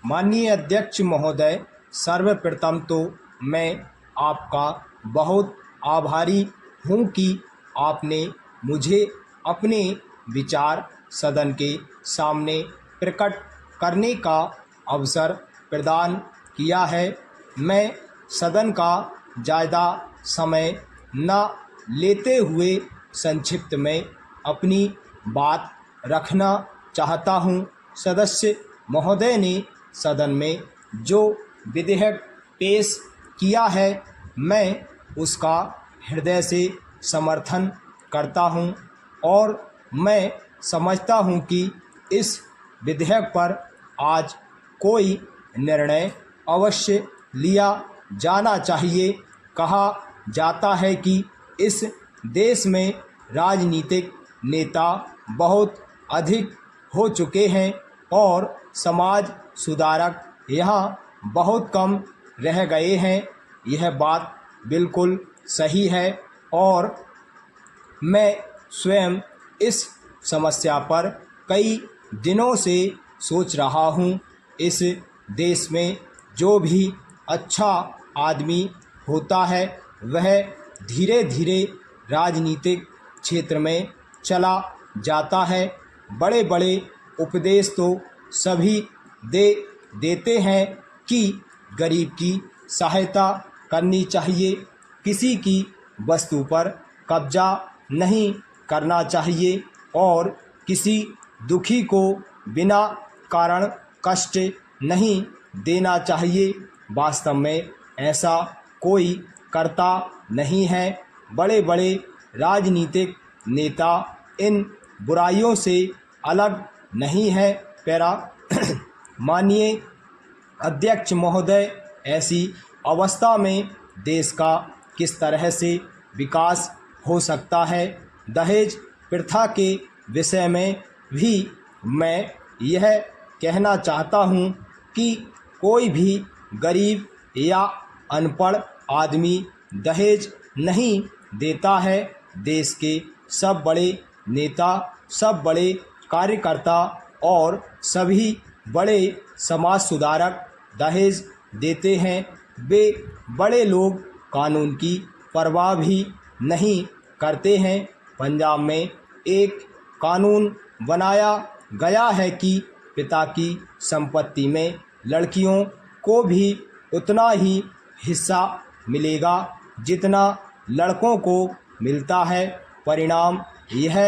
माननीय अध्यक्ष महोदय, सर्वप्रथम तो मैं आपका बहुत आभारी हूँ कि आपने मुझे अपने विचार सदन के सामने प्रकट करने का अवसर प्रदान किया है। मैं सदन का ज़्यादा समय न लेते हुए संक्षिप्त में अपनी बात रखना चाहता हूँ। सदस्य महोदय ने सदन में जो विधेयक पेश किया है, मैं उसका हृदय से समर्थन करता हूं और मैं समझता हूं कि इस विधेयक पर आज कोई निर्णय अवश्य लिया जाना चाहिए। कहा जाता है कि इस देश में राजनीतिक नेता बहुत अधिक हो चुके हैं और समाज सुधारक यहाँ बहुत कम रह गए हैं। यह बात बिल्कुल सही है और मैं स्वयं इस समस्या पर कई दिनों से सोच रहा हूँ। इस देश में जो भी अच्छा आदमी होता है वह धीरे धीरे राजनीतिक क्षेत्र में चला जाता है। बड़े बड़े उपदेश तो सभी देते हैं कि गरीब की सहायता करनी चाहिए, किसी की वस्तु पर कब्जा नहीं करना चाहिए और किसी दुखी को बिना कारण कष्ट नहीं देना चाहिए। वास्तव में ऐसा कोई करता नहीं है। बड़े बड़े राजनीतिक नेता इन बुराइयों से अलग नहीं है। पैरा माननीय अध्यक्ष महोदय, ऐसी अवस्था में देश का किस तरह से विकास हो सकता है? दहेज प्रथा के विषय में भी मैं यह कहना चाहता हूँ कि कोई भी गरीब या अनपढ़ आदमी दहेज नहीं देता है। देश के सब बड़े नेता, सब बड़े कार्यकर्ता और सभी बड़े समाज सुधारक दहेज देते हैं। वे बड़े लोग कानून की परवाह भी नहीं करते हैं। पंजाब में एक कानून बनाया गया है कि पिता की संपत्ति में लड़कियों को भी उतना ही हिस्सा मिलेगा जितना लड़कों को मिलता है। परिणाम यह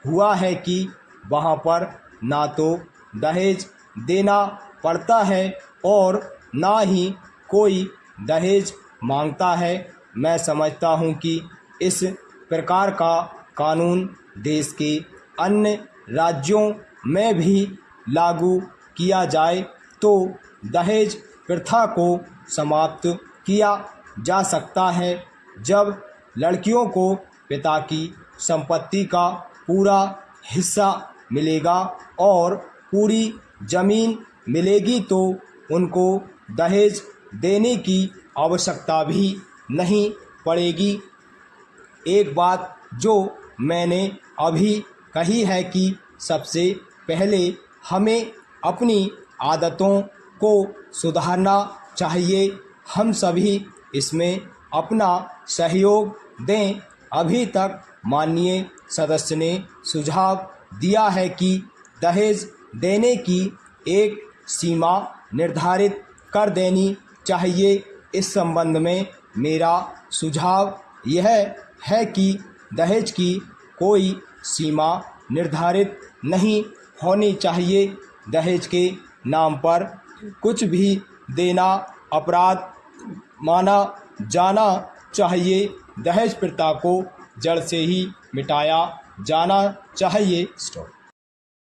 हुआ है कि वहाँ पर ना तो दहेज देना पड़ता है और ना ही कोई दहेज मांगता है। मैं समझता हूँ कि इस प्रकार का कानून देश के अन्य राज्यों में भी लागू किया जाए तो दहेज प्रथा को समाप्त किया जा सकता है। जब लड़कियों को पिता की संपत्ति का पूरा हिस्सा मिलेगा और पूरी ज़मीन मिलेगी तो उनको दहेज देने की आवश्यकता भी नहीं पड़ेगी। एक बात जो मैंने अभी कही है कि सबसे पहले हमें अपनी आदतों को सुधारना चाहिए। हम सभी इसमें अपना सहयोग दें। अभी तक माननीय सदस्य ने सुझाव दिया है कि दहेज देने की एक सीमा निर्धारित कर देनी चाहिए। इस संबंध में मेरा सुझाव यह है कि दहेज की कोई सीमा निर्धारित नहीं होनी चाहिए। दहेज के नाम पर कुछ भी देना अपराध माना जाना चाहिए। दहेज प्रथा को जड़ से ही मिटाया जाना चाहिए। स्टॉप।